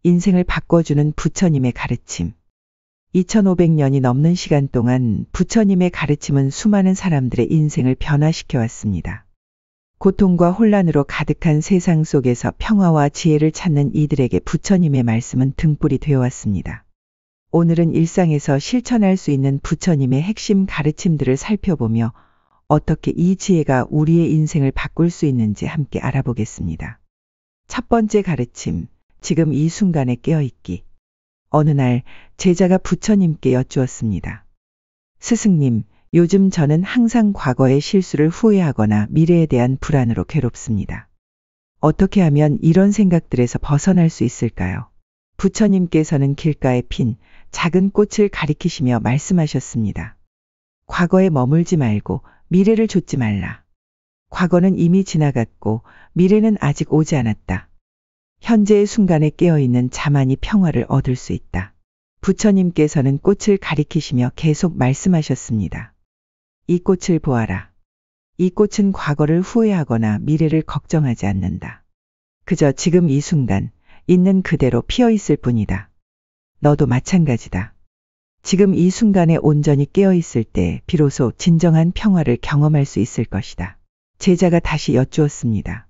인생을 바꿔주는 부처님의 가르침. 2500년이 넘는 시간 동안 부처님의 가르침은 수많은 사람들의 인생을 변화시켜 왔습니다. 고통과 혼란으로 가득한 세상 속에서 평화와 지혜를 찾는 이들에게 부처님의 말씀은 등불이 되어 왔습니다. 오늘은 일상에서 실천할 수 있는 부처님의 핵심 가르침들을 살펴보며 어떻게 이 지혜가 우리의 인생을 바꿀 수 있는지 함께 알아보겠습니다. 첫 번째 가르침, 지금 이 순간에 깨어있기. 어느 날 제자가 부처님께 여쭈었습니다. 스승님, 요즘 저는 항상 과거의 실수를 후회하거나 미래에 대한 불안으로 괴롭습니다. 어떻게 하면 이런 생각들에서 벗어날 수 있을까요? 부처님께서는 길가에 핀 작은 꽃을 가리키시며 말씀하셨습니다. 과거에 머물지 말고 미래를 좇지 말라. 과거는 이미 지나갔고 미래는 아직 오지 않았다. 현재의 순간에 깨어있는 자만이 평화를 얻을 수 있다. 부처님께서는 꽃을 가리키시며 계속 말씀하셨습니다. 이 꽃을 보아라. 이 꽃은 과거를 후회하거나 미래를 걱정하지 않는다. 그저 지금 이 순간 있는 그대로 피어있을 뿐이다. 너도 마찬가지다. 지금 이 순간에 온전히 깨어있을 때 비로소 진정한 평화를 경험할 수 있을 것이다. 제자가 다시 여쭈었습니다.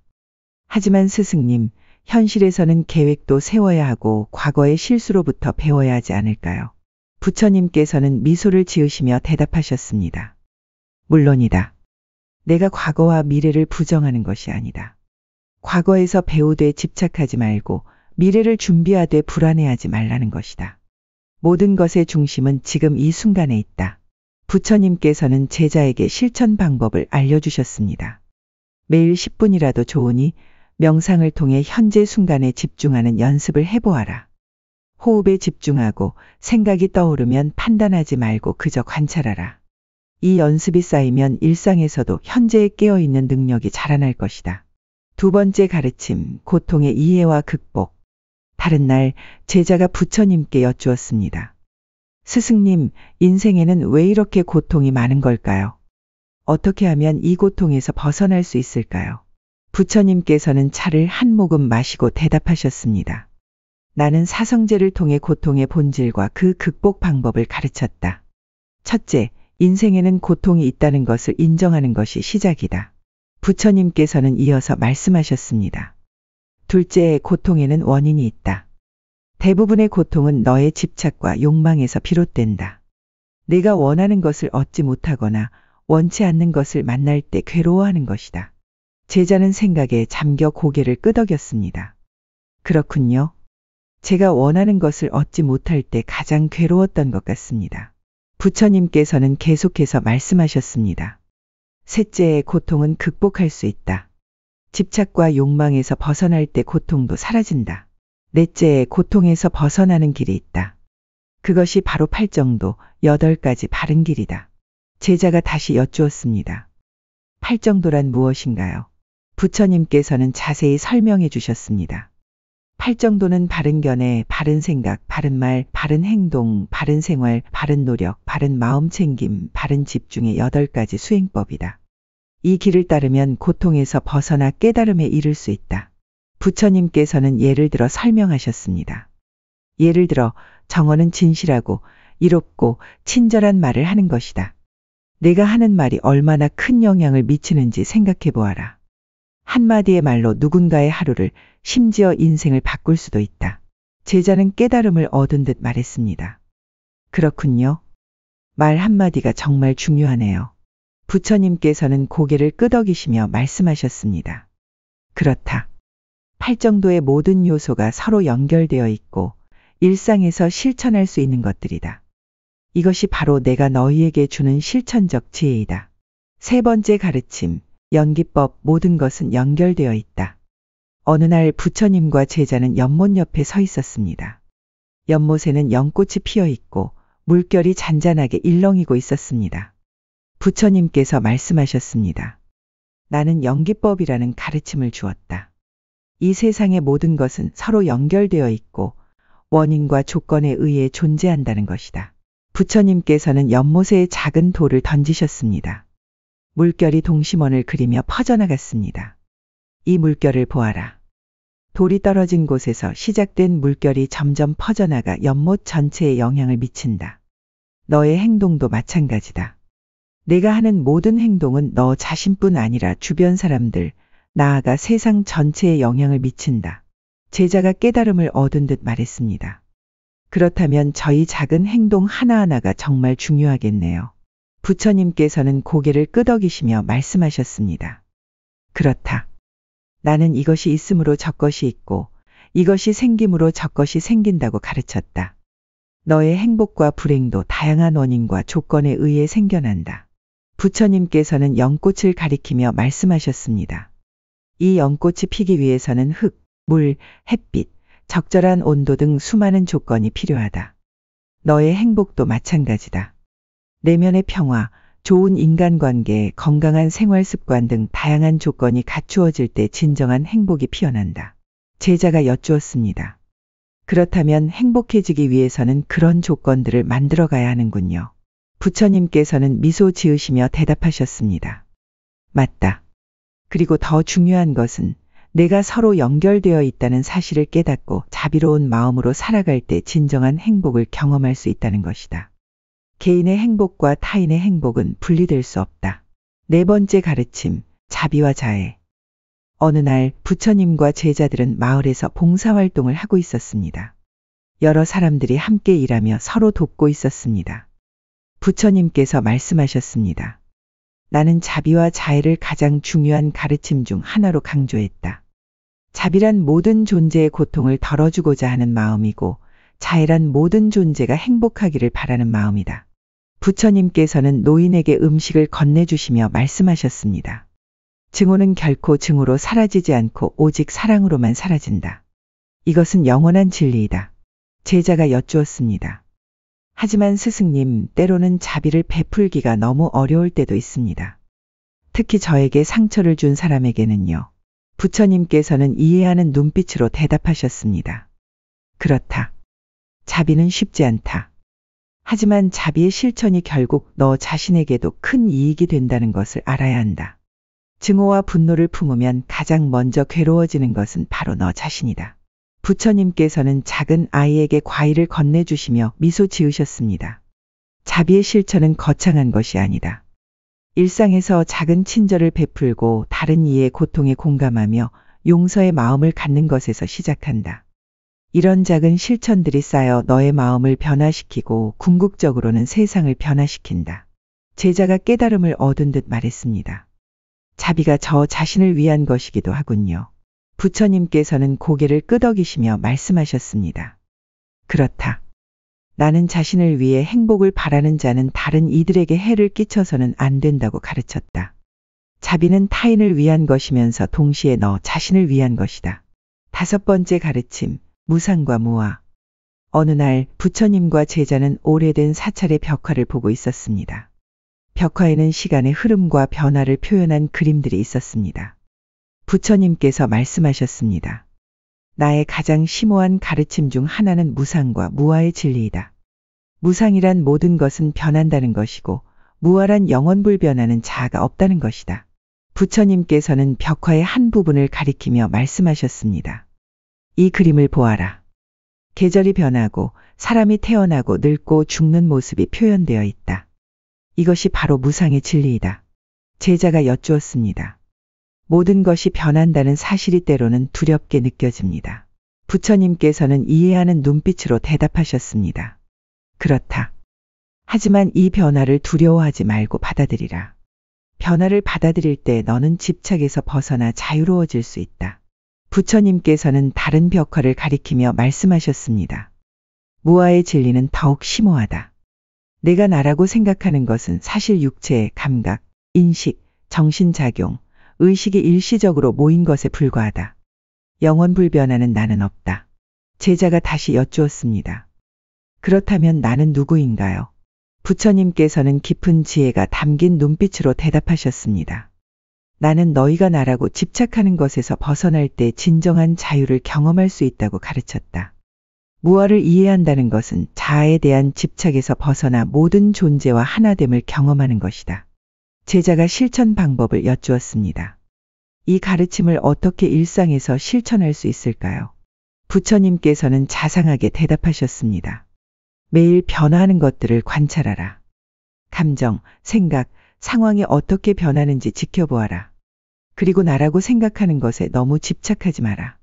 하지만 스승님, 현실에서는 계획도 세워야 하고 과거의 실수로부터 배워야 하지 않을까요? 부처님께서는 미소를 지으시며 대답하셨습니다. 물론이다. 내가 과거와 미래를 부정하는 것이 아니다. 과거에서 배우되 집착하지 말고 미래를 준비하되 불안해하지 말라는 것이다. 모든 것의 중심은 지금 이 순간에 있다. 부처님께서는 제자에게 실천 방법을 알려주셨습니다. 매일 10분이라도 좋으니 명상을 통해 현재 순간에 집중하는 연습을 해보아라. 호흡에 집중하고 생각이 떠오르면 판단하지 말고 그저 관찰하라. 이 연습이 쌓이면 일상에서도 현재에 깨어있는 능력이 자라날 것이다. 두 번째 가르침, 고통의 이해와 극복. 다른 날 제자가 부처님께 여쭈었습니다. 스승님, 인생에는 왜 이렇게 고통이 많은 걸까요? 어떻게 하면 이 고통에서 벗어날 수 있을까요? 부처님께서는 차를 한 모금 마시고 대답하셨습니다. 나는 사성제를 통해 고통의 본질과 그 극복 방법을 가르쳤다. 첫째, 인생에는 고통이 있다는 것을 인정하는 것이 시작이다. 부처님께서는 이어서 말씀하셨습니다. 둘째, 고통에는 원인이 있다. 대부분의 고통은 너의 집착과 욕망에서 비롯된다. 내가 원하는 것을 얻지 못하거나 원치 않는 것을 만날 때 괴로워하는 것이다. 제자는 생각에 잠겨 고개를 끄덕였습니다. 그렇군요. 제가 원하는 것을 얻지 못할 때 가장 괴로웠던 것 같습니다. 부처님께서는 계속해서 말씀하셨습니다. 셋째, 고통은 극복할 수 있다. 집착과 욕망에서 벗어날 때 고통도 사라진다. 넷째, 고통에서 벗어나는 길이 있다. 그것이 바로 팔정도 8가지 바른 길이다. 제자가 다시 여쭈었습니다. 팔정도란 무엇인가요? 부처님께서는 자세히 설명해 주셨습니다. 팔정도는 바른 견해, 바른 생각, 바른 말, 바른 행동, 바른 생활, 바른 노력, 바른 마음 챙김, 바른 집중의 8가지 수행법이다. 이 길을 따르면 고통에서 벗어나 깨달음에 이를 수 있다. 부처님께서는 예를 들어 설명하셨습니다. 예를 들어 정어는 진실하고 이롭고 친절한 말을 하는 것이다. 내가 하는 말이 얼마나 큰 영향을 미치는지 생각해 보아라. 한마디의 말로 누군가의 하루를, 심지어 인생을 바꿀 수도 있다. 제자는 깨달음을 얻은 듯 말했습니다. 그렇군요. 말 한마디가 정말 중요하네요. 부처님께서는 고개를 끄덕이시며 말씀하셨습니다. 그렇다. 팔정도의 모든 요소가 서로 연결되어 있고 일상에서 실천할 수 있는 것들이다. 이것이 바로 내가 너희에게 주는 실천적 지혜이다. 세 번째 가르침, 연기법. 모든 것은 연결되어 있다. 어느 날 부처님과 제자는 연못 옆에 서 있었습니다. 연못에는 연꽃이 피어 있고 물결이 잔잔하게 일렁이고 있었습니다. 부처님께서 말씀하셨습니다. 나는 연기법이라는 가르침을 주었다. 이 세상의 모든 것은 서로 연결되어 있고 원인과 조건에 의해 존재한다는 것이다. 부처님께서는 연못에 작은 돌을 던지셨습니다. 물결이 동심원을 그리며 퍼져나갔습니다. 이 물결을 보아라. 돌이 떨어진 곳에서 시작된 물결이 점점 퍼져나가 연못 전체에 영향을 미친다. 너의 행동도 마찬가지다. 내가 하는 모든 행동은 너 자신뿐 아니라 주변 사람들, 나아가 세상 전체에 영향을 미친다. 제자가 깨달음을 얻은 듯 말했습니다. 그렇다면 저희 작은 행동 하나하나가 정말 중요하겠네요. 부처님께서는 고개를 끄덕이시며 말씀하셨습니다. 그렇다. 나는 이것이 있음으로 저것이 있고 이것이 생김으로 저것이 생긴다고 가르쳤다. 너의 행복과 불행도 다양한 원인과 조건에 의해 생겨난다. 부처님께서는 연꽃을 가리키며 말씀하셨습니다. 이 연꽃이 피기 위해서는 흙, 물, 햇빛, 적절한 온도 등 수많은 조건이 필요하다. 너의 행복도 마찬가지다. 내면의 평화, 좋은 인간관계, 건강한 생활 습관 등 다양한 조건이 갖추어질 때 진정한 행복이 피어난다. 제자가 여쭈었습니다. 그렇다면 행복해지기 위해서는 그런 조건들을 만들어가야 하는군요. 부처님께서는 미소 지으시며 대답하셨습니다. 맞다. 그리고 더 중요한 것은 내가 서로 연결되어 있다는 사실을 깨닫고 자비로운 마음으로 살아갈 때 진정한 행복을 경험할 수 있다는 것이다. 개인의 행복과 타인의 행복은 분리될 수 없다. 네 번째 가르침, 자비와 자애. 어느 날 부처님과 제자들은 마을에서 봉사활동을 하고 있었습니다. 여러 사람들이 함께 일하며 서로 돕고 있었습니다. 부처님께서 말씀하셨습니다. 나는 자비와 자애를 가장 중요한 가르침 중 하나로 강조했다. 자비란 모든 존재의 고통을 덜어주고자 하는 마음이고 자애란 모든 존재가 행복하기를 바라는 마음이다. 부처님께서는 노인에게 음식을 건네주시며 말씀하셨습니다. 증오는 결코 증오로 사라지지 않고 오직 사랑으로만 사라진다. 이것은 영원한 진리이다. 제자가 여쭈었습니다. 하지만 스승님, 때로는 자비를 베풀기가 너무 어려울 때도 있습니다. 특히 저에게 상처를 준 사람에게는요. 부처님께서는 이해하는 눈빛으로 대답하셨습니다. 그렇다. 자비는 쉽지 않다. 하지만 자비의 실천이 결국 너 자신에게도 큰 이익이 된다는 것을 알아야 한다. 증오와 분노를 품으면 가장 먼저 괴로워지는 것은 바로 너 자신이다. 부처님께서는 작은 아이에게 과일을 건네주시며 미소 지으셨습니다. 자비의 실천은 거창한 것이 아니다. 일상에서 작은 친절을 베풀고 다른 이의 고통에 공감하며 용서의 마음을 갖는 것에서 시작한다. 이런 작은 실천들이 쌓여 너의 마음을 변화시키고 궁극적으로는 세상을 변화시킨다. 제자가 깨달음을 얻은 듯 말했습니다. 자비가 저 자신을 위한 것이기도 하군요. 부처님께서는 고개를 끄덕이시며 말씀하셨습니다. 그렇다. 나는 자신을 위해 행복을 바라는 자는 다른 이들에게 해를 끼쳐서는 안 된다고 가르쳤다. 자비는 타인을 위한 것이면서 동시에 너 자신을 위한 것이다. 다섯 번째 가르침, 무상과 무아. 어느 날 부처님과 제자는 오래된 사찰의 벽화를 보고 있었습니다. 벽화에는 시간의 흐름과 변화를 표현한 그림들이 있었습니다. 부처님께서 말씀하셨습니다. 나의 가장 심오한 가르침 중 하나는 무상과 무아의 진리이다. 무상이란 모든 것은 변한다는 것이고 무아란 영원불변하는 자아가 없다는 것이다. 부처님께서는 벽화의 한 부분을 가리키며 말씀하셨습니다. 이 그림을 보아라. 계절이 변하고 사람이 태어나고 늙고 죽는 모습이 표현되어 있다. 이것이 바로 무상의 진리이다. 제자가 여쭈었습니다. 모든 것이 변한다는 사실이 때로는 두렵게 느껴집니다. 부처님께서는 이해하는 눈빛으로 대답하셨습니다. 그렇다. 하지만 이 변화를 두려워하지 말고 받아들이라. 변화를 받아들일 때 너는 집착에서 벗어나 자유로워질 수 있다. 부처님께서는 다른 벽화를 가리키며 말씀하셨습니다. 무아의 진리는 더욱 심오하다. 내가 나라고 생각하는 것은 사실 육체, 감각, 인식, 정신작용, 의식이 일시적으로 모인 것에 불과하다. 영원불변하는 나는 없다. 제자가 다시 여쭈었습니다. 그렇다면 나는 누구인가요? 부처님께서는 깊은 지혜가 담긴 눈빛으로 대답하셨습니다. 나는 너희가 나라고 집착하는 것에서 벗어날 때 진정한 자유를 경험할 수 있다고 가르쳤다. 무아를 이해한다는 것은 자아에 대한 집착에서 벗어나 모든 존재와 하나됨을 경험하는 것이다. 제자가 실천 방법을 여쭈었습니다. 이 가르침을 어떻게 일상에서 실천할 수 있을까요? 부처님께서는 자상하게 대답하셨습니다. 매일 변화하는 것들을 관찰하라. 감정, 생각, 상황이 어떻게 변하는지 지켜보아라. 그리고 나라고 생각하는 것에 너무 집착하지 마라.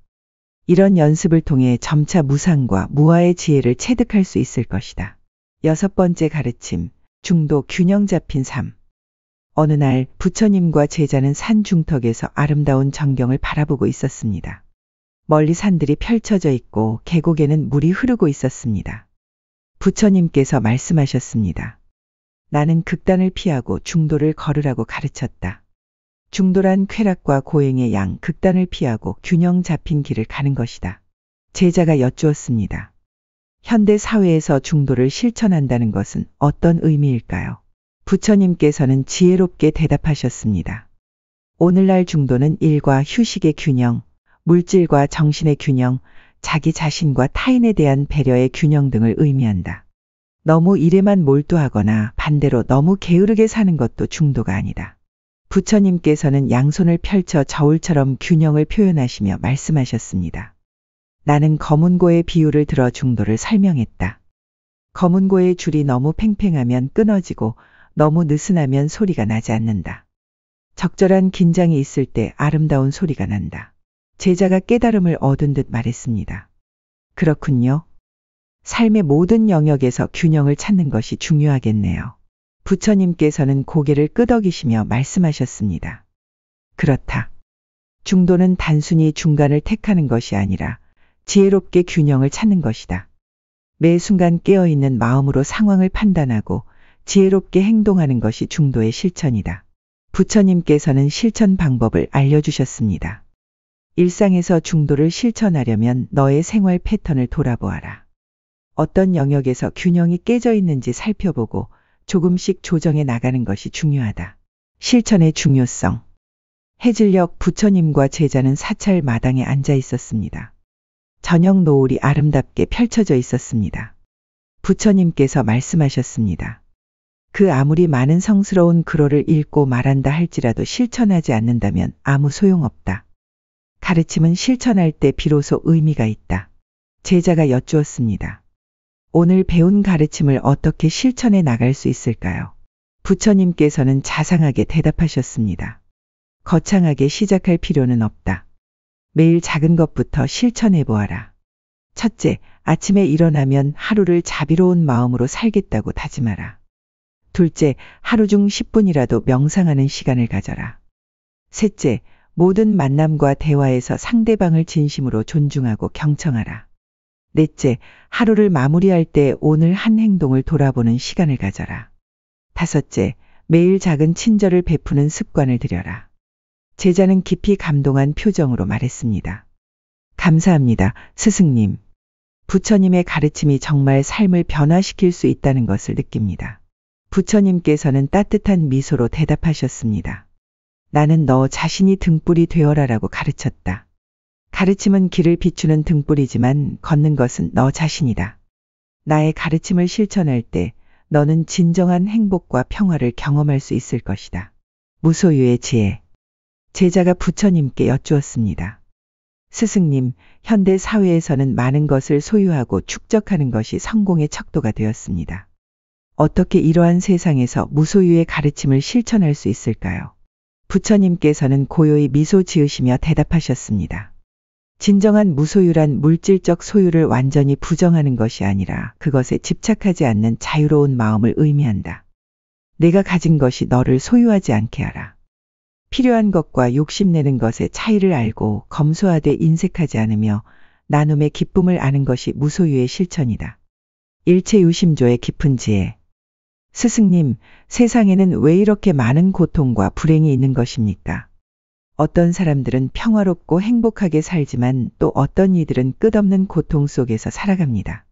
이런 연습을 통해 점차 무상과 무아의 지혜를 체득할 수 있을 것이다. 6번째 가르침, 중도 균형 잡힌 삶. 어느 날 부처님과 제자는 산 중턱에서 아름다운 전경을 바라보고 있었습니다. 멀리 산들이 펼쳐져 있고 계곡에는 물이 흐르고 있었습니다. 부처님께서 말씀하셨습니다. 나는 극단을 피하고 중도를 걸으라고 가르쳤다. 중도란 쾌락과 고행의 양 극단을 피하고 균형 잡힌 길을 가는 것이다. 제자가 여쭈었습니다. 현대 사회에서 중도를 실천한다는 것은 어떤 의미일까요? 부처님께서는 지혜롭게 대답하셨습니다. 오늘날 중도는 일과 휴식의 균형, 물질과 정신의 균형, 자기 자신과 타인에 대한 배려의 균형 등을 의미한다. 너무 일에만 몰두하거나 반대로 너무 게으르게 사는 것도 중도가 아니다. 부처님께서는 양손을 펼쳐 저울처럼 균형을 표현하시며 말씀하셨습니다. 나는 거문고의 비유를 들어 중도를 설명했다. 거문고의 줄이 너무 팽팽하면 끊어지고 너무 느슨하면 소리가 나지 않는다. 적절한 긴장이 있을 때 아름다운 소리가 난다. 제자가 깨달음을 얻은 듯 말했습니다. 그렇군요. 삶의 모든 영역에서 균형을 찾는 것이 중요하겠네요. 부처님께서는 고개를 끄덕이시며 말씀하셨습니다. 그렇다. 중도는 단순히 중간을 택하는 것이 아니라 지혜롭게 균형을 찾는 것이다. 매 순간 깨어있는 마음으로 상황을 판단하고 지혜롭게 행동하는 것이 중도의 실천이다. 부처님께서는 실천 방법을 알려주셨습니다. 일상에서 중도를 실천하려면 너의 생활 패턴을 돌아보아라. 어떤 영역에서 균형이 깨져 있는지 살펴보고 조금씩 조정해 나가는 것이 중요하다. 실천의 중요성. 해질녘 부처님과 제자는 사찰 마당에 앉아 있었습니다. 저녁 노을이 아름답게 펼쳐져 있었습니다. 부처님께서 말씀하셨습니다. 그 아무리 많은 성스러운 글어를 읽고 말한다 할지라도 실천하지 않는다면 아무 소용없다. 가르침은 실천할 때 비로소 의미가 있다. 제자가 여쭈었습니다. 오늘 배운 가르침을 어떻게 실천해 나갈 수 있을까요? 부처님께서는 자상하게 대답하셨습니다. 거창하게 시작할 필요는 없다. 매일 작은 것부터 실천해 보아라. 첫째, 아침에 일어나면 하루를 자비로운 마음으로 살겠다고 다짐하라. 둘째, 하루 중 10분이라도 명상하는 시간을 가져라. 셋째, 모든 만남과 대화에서 상대방을 진심으로 존중하고 경청하라. 넷째, 하루를 마무리할 때 오늘 한 행동을 돌아보는 시간을 가져라. 다섯째, 매일 작은 친절을 베푸는 습관을 들여라. 제자는 깊이 감동한 표정으로 말했습니다. 감사합니다, 스승님. 부처님의 가르침이 정말 삶을 변화시킬 수 있다는 것을 느낍니다. 부처님께서는 따뜻한 미소로 대답하셨습니다. 나는 너 자신이 등불이 되어라라고 가르쳤다. 가르침은 길을 비추는 등불이지만 걷는 것은 너 자신이다. 나의 가르침을 실천할 때 너는 진정한 행복과 평화를 경험할 수 있을 것이다. 무소유의 지혜. 제자가 부처님께 여쭈었습니다. 스승님, 현대 사회에서는 많은 것을 소유하고 축적하는 것이 성공의 척도가 되었습니다. 어떻게 이러한 세상에서 무소유의 가르침을 실천할 수 있을까요? 부처님께서는 고요히 미소 지으시며 대답하셨습니다. 진정한 무소유란 물질적 소유를 완전히 부정하는 것이 아니라 그것에 집착하지 않는 자유로운 마음을 의미한다. 내가 가진 것이 너를 소유하지 않게 하라. 필요한 것과 욕심내는 것의 차이를 알고 검소하되 인색하지 않으며 나눔의 기쁨을 아는 것이 무소유의 실천이다. 일체유심조의 깊은 지혜. 스승님, 세상에는 왜 이렇게 많은 고통과 불행이 있는 것입니까? 어떤 사람들은 평화롭고 행복하게 살지만 또 어떤 이들은 끝없는 고통 속에서 살아갑니다.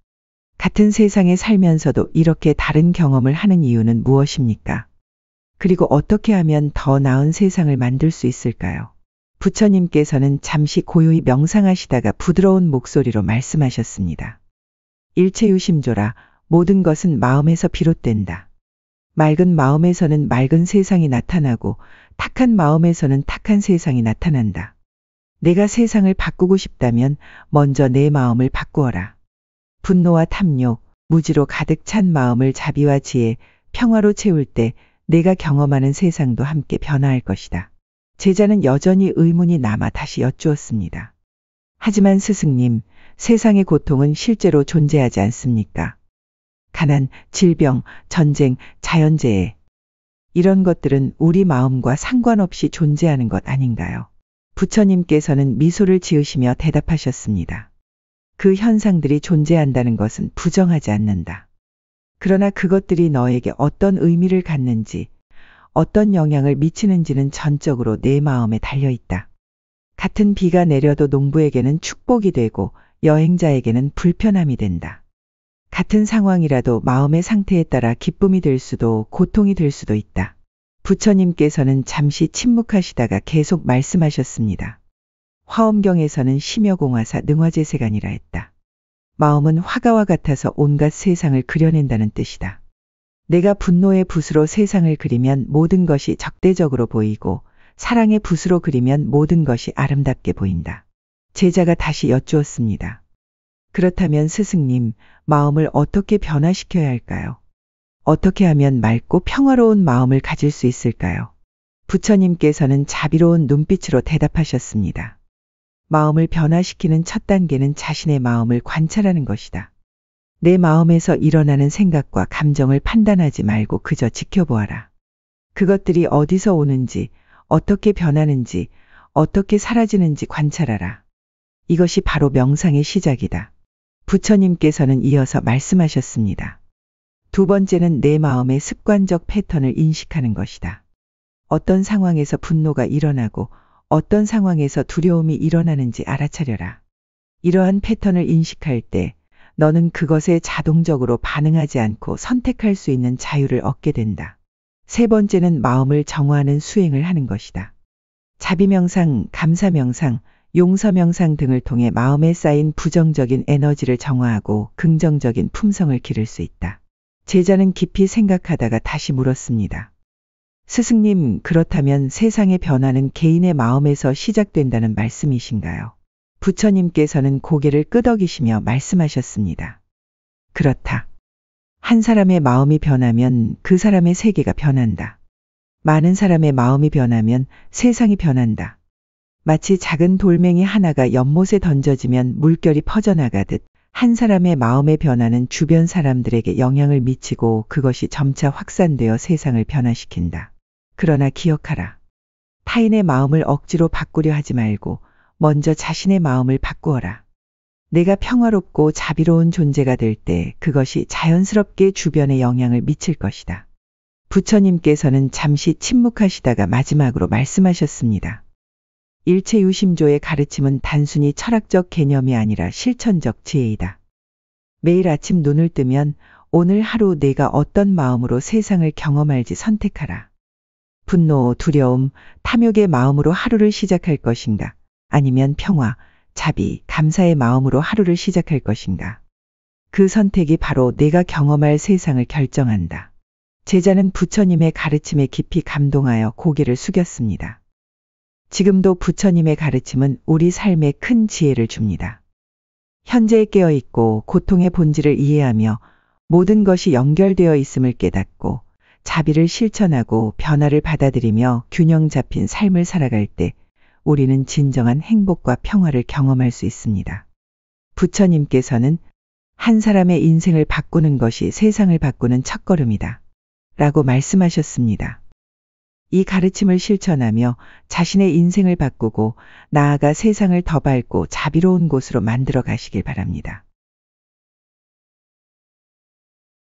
같은 세상에 살면서도 이렇게 다른 경험을 하는 이유는 무엇입니까? 그리고 어떻게 하면 더 나은 세상을 만들 수 있을까요? 부처님께서는 잠시 고요히 명상하시다가 부드러운 목소리로 말씀하셨습니다. 일체유심조라, 모든 것은 마음에서 비롯된다. 맑은 마음에서는 맑은 세상이 나타나고 탁한 마음에서는 탁한 세상이 나타난다. 내가 세상을 바꾸고 싶다면 먼저 내 마음을 바꾸어라. 분노와 탐욕, 무지로 가득 찬 마음을 자비와 지혜, 평화로 채울 때 내가 경험하는 세상도 함께 변화할 것이다. 제자는 여전히 의문이 남아 다시 여쭈었습니다. 하지만 스승님, 세상의 고통은 실제로 존재하지 않습니까? 가난, 질병, 전쟁, 자연재해. 이런 것들은 우리 마음과 상관없이 존재하는 것 아닌가요? 부처님께서는 미소를 지으시며 대답하셨습니다. 그 현상들이 존재한다는 것은 부정하지 않는다. 그러나 그것들이 너에게 어떤 의미를 갖는지, 어떤 영향을 미치는지는 전적으로 내 마음에 달려있다. 같은 비가 내려도 농부에게는 축복이 되고 여행자에게는 불편함이 된다. 같은 상황이라도 마음의 상태에 따라 기쁨이 될 수도 고통이 될 수도 있다. 부처님께서는 잠시 침묵하시다가 계속 말씀하셨습니다. 화엄경에서는 심여공화사 능화제세간이라 했다. 마음은 화가와 같아서 온갖 세상을 그려낸다는 뜻이다. 내가 분노의 붓으로 세상을 그리면 모든 것이 적대적으로 보이고 사랑의 붓으로 그리면 모든 것이 아름답게 보인다. 제자가 다시 여쭈었습니다. 그렇다면 스승님, 마음을 어떻게 변화시켜야 할까요? 어떻게 하면 맑고 평화로운 마음을 가질 수 있을까요? 부처님께서는 자비로운 눈빛으로 대답하셨습니다. 마음을 변화시키는 첫 단계는 자신의 마음을 관찰하는 것이다. 내 마음에서 일어나는 생각과 감정을 판단하지 말고 그저 지켜보아라. 그것들이 어디서 오는지, 어떻게 변하는지, 어떻게 사라지는지 관찰하라. 이것이 바로 명상의 시작이다. 부처님께서는 이어서 말씀하셨습니다. 두 번째는 내 마음의 습관적 패턴을 인식하는 것이다. 어떤 상황에서 분노가 일어나고 어떤 상황에서 두려움이 일어나는지 알아차려라. 이러한 패턴을 인식할 때 너는 그것에 자동적으로 반응하지 않고 선택할 수 있는 자유를 얻게 된다. 세 번째는 마음을 정화하는 수행을 하는 것이다. 자비명상, 감사명상, 용서명상 등을 통해 마음에 쌓인 부정적인 에너지를 정화하고 긍정적인 품성을 기를 수 있다. 제자는 깊이 생각하다가 다시 물었습니다. 스승님, 그렇다면 세상의 변화는 개인의 마음에서 시작된다는 말씀이신가요? 부처님께서는 고개를 끄덕이시며 말씀하셨습니다. 그렇다. 한 사람의 마음이 변하면 그 사람의 세계가 변한다. 많은 사람의 마음이 변하면 세상이 변한다. 마치 작은 돌멩이 하나가 연못에 던져지면 물결이 퍼져나가듯 한 사람의 마음의 변화는 주변 사람들에게 영향을 미치고 그것이 점차 확산되어 세상을 변화시킨다. 그러나 기억하라. 타인의 마음을 억지로 바꾸려 하지 말고 먼저 자신의 마음을 바꾸어라. 내가 평화롭고 자비로운 존재가 될 때 그것이 자연스럽게 주변에 영향을 미칠 것이다. 부처님께서는 잠시 침묵하시다가 마지막으로 말씀하셨습니다. 일체유심조의 가르침은 단순히 철학적 개념이 아니라 실천적 지혜이다. 매일 아침 눈을 뜨면 오늘 하루 내가 어떤 마음으로 세상을 경험할지 선택하라. 분노, 두려움, 탐욕의 마음으로 하루를 시작할 것인가? 아니면 평화, 자비, 감사의 마음으로 하루를 시작할 것인가? 그 선택이 바로 내가 경험할 세상을 결정한다. 제자는 부처님의 가르침에 깊이 감동하여 고개를 숙였습니다. 지금도 부처님의 가르침은 우리 삶에 큰 지혜를 줍니다. 현재에 깨어있고 고통의 본질을 이해하며 모든 것이 연결되어 있음을 깨닫고 자비를 실천하고 변화를 받아들이며 균형 잡힌 삶을 살아갈 때 우리는 진정한 행복과 평화를 경험할 수 있습니다. 부처님께서는 한 사람의 인생을 바꾸는 것이 세상을 바꾸는 첫걸음이다. 라고 말씀하셨습니다. 이 가르침을 실천하며 자신의 인생을 바꾸고 나아가 세상을 더 밝고 자비로운 곳으로 만들어 가시길 바랍니다.